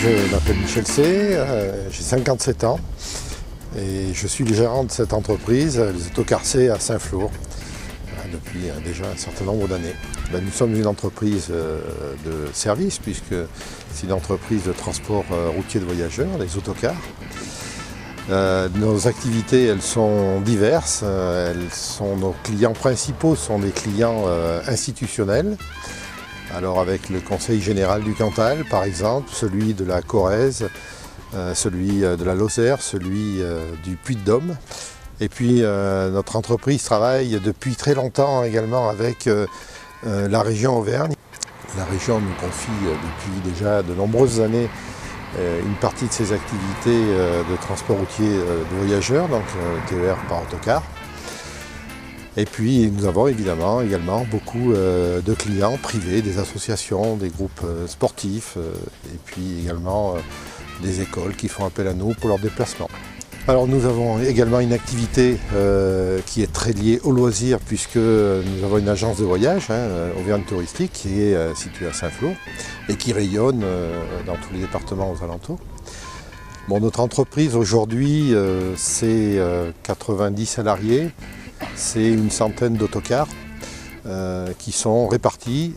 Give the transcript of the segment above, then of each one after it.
Je m'appelle Michel C, j'ai 57 ans et je suis le gérant de cette entreprise, les Autocars C à Saint-Flour, depuis déjà un certain nombre d'années. Nous sommes une entreprise de service puisque c'est une entreprise de transport routier de voyageurs, les autocars. Nos activités, elles sont diverses. Nos clients principaux sont des clients institutionnels. Alors avec le Conseil général du Cantal, par exemple, celui de la Corrèze, celui de la Lozère, celui du Puy-de-Dôme. Et puis notre entreprise travaille depuis très longtemps également avec la région Auvergne. La région nous confie depuis déjà de nombreuses années une partie de ses activités de transport routier de voyageurs, donc TER par autocar. Et puis nous avons évidemment également beaucoup de clients privés, des associations, des groupes sportifs et puis également des écoles qui font appel à nous pour leurs déplacements. Alors nous avons également une activité qui est très liée au loisir puisque nous avons une agence de voyage, Auvergne Touristique, qui est située à Saint-Flour et qui rayonne dans tous les départements aux alentours. Bon, notre entreprise aujourd'hui c'est 90 salariés, c'est une centaine d'autocars qui sont répartis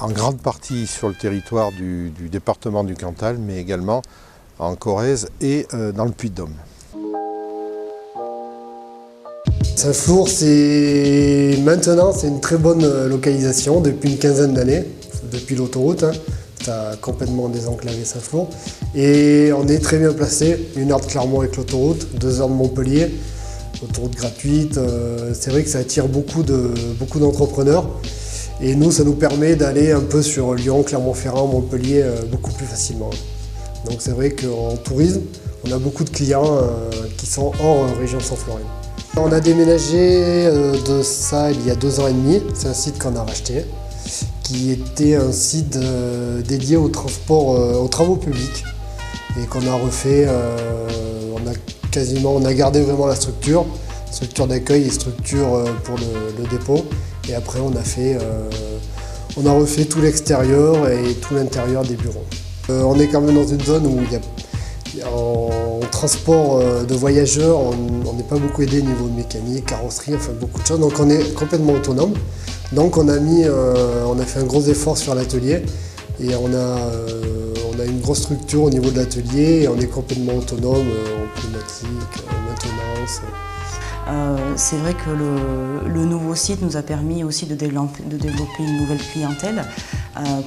en grande partie sur le territoire du département du Cantal, mais également en Corrèze et dans le Puy-de-Dôme. Saint-Flour, maintenant c'est une très bonne localisation depuis une quinzaine d'années, depuis l'autoroute. Ça a complètement désenclavé Saint-Flour. Et on est très bien placé, 1 heure de Clermont avec l'autoroute, 2 heures de Montpellier, autoroute gratuite. C'est vrai que ça attire beaucoup d'entrepreneurs. Et nous, ça nous permet d'aller un peu sur Lyon, Clermont-Ferrand, Montpellier beaucoup plus facilement. Donc c'est vrai qu'en tourisme, on a beaucoup de clients qui sont hors région Saint-Florine. On a déménagé de ça il y a 2 ans et demi. C'est un site qu'on a racheté, qui était un site dédié au transport, aux travaux publics et qu'on a refait. On a gardé vraiment la structure d'accueil et structure pour le dépôt. Et après on a refait tout l'extérieur et tout l'intérieur des bureaux. On est quand même dans une zone où en transport de voyageurs, on n'est pas beaucoup aidé au niveau de mécanique, carrosserie, enfin beaucoup de choses. Donc on est complètement autonome. Donc on a fait un gros effort sur l'atelier et on a une grosse structure au niveau de l'atelier et on est complètement autonome en pneumatique, en maintenance. C'est vrai que le nouveau site nous a permis aussi de développer une nouvelle clientèle.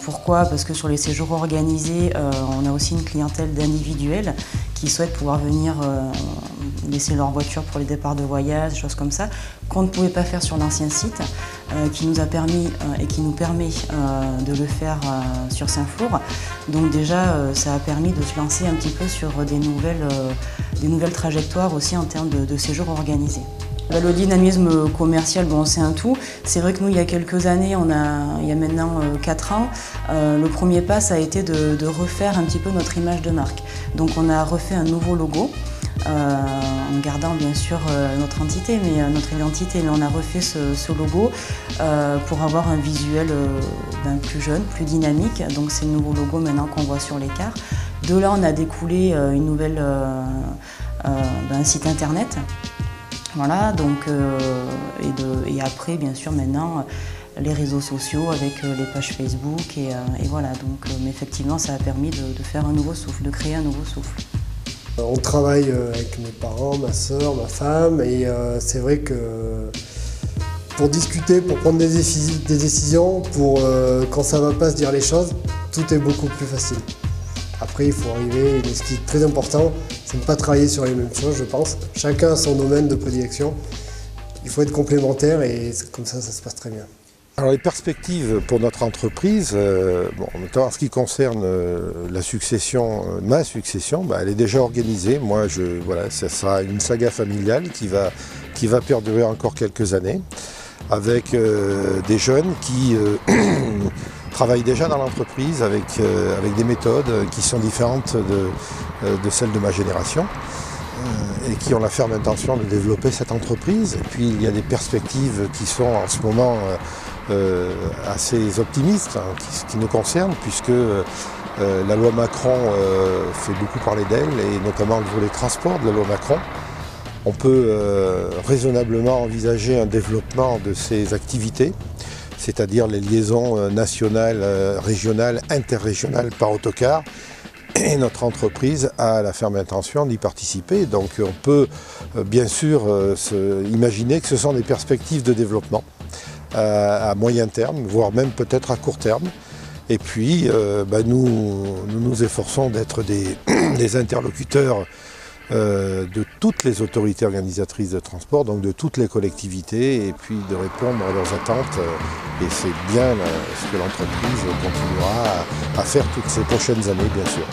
Pourquoi? Parce que sur les séjours organisés, on a aussi une clientèle d'individuels qui souhaitent pouvoir venir laisser leur voiture pour les départs de voyage, des choses comme ça, qu'on ne pouvait pas faire sur l'ancien site, qui nous a permis et qui nous permet de le faire sur Saint-Flour. Donc déjà, ça a permis de se lancer un petit peu sur des nouvelles trajectoires aussi en termes de séjours organisés. Le dynamisme commercial, bon, c'est un tout. C'est vrai que nous, il y a quelques années, il y a maintenant 4 ans, le premier pas, ça a été de refaire un petit peu notre image de marque. Donc on a refait un nouveau logo, en gardant bien sûr notre entité, notre identité, mais on a refait ce logo pour avoir un visuel plus jeune, plus dynamique. Donc c'est le nouveau logo maintenant qu'on voit sur l'écart. De là, on a découlé un site internet. Voilà, donc, et après, bien sûr, maintenant, les réseaux sociaux avec les pages Facebook et voilà. Donc, mais effectivement, ça a permis de faire un nouveau souffle, de créer un nouveau souffle. On travaille avec mes parents, ma soeur, ma femme et c'est vrai que pour discuter, pour prendre des décisions, quand ça ne va pas se dire les choses, tout est beaucoup plus facile. Après, il faut arriver, et ce qui est très important, c'est de ne pas travailler sur les mêmes choses, je pense. Chacun a son domaine de prédilection. Il faut être complémentaire et comme ça se passe très bien. Alors les perspectives pour notre entreprise, notamment en ce qui concerne la succession, ma succession, elle est déjà organisée. Moi, ça sera une saga familiale qui va perdurer encore quelques années, avec des jeunes qui travaillent déjà dans l'entreprise avec des méthodes qui sont différentes de celles de ma génération et qui ont la ferme intention de développer cette entreprise. Et puis il y a des perspectives qui sont en ce moment assez optimistes, qui nous concernent, puisque La loi Macron fait beaucoup parler d'elle, et notamment le volet transport de la loi Macron. On peut raisonnablement envisager un développement de ces activités, c'est-à-dire les liaisons nationales, régionales, interrégionales par autocar. Et notre entreprise a la ferme intention d'y participer. Donc on peut bien sûr imaginer que ce sont des perspectives de développement à moyen terme, voire même peut-être à court terme. Et puis nous nous efforçons d'être des interlocuteurs de toutes les autorités organisatrices de transport, donc de toutes les collectivités, et puis de répondre à leurs attentes. Et c'est bien ce que l'entreprise continuera à faire toutes ces prochaines années, bien sûr.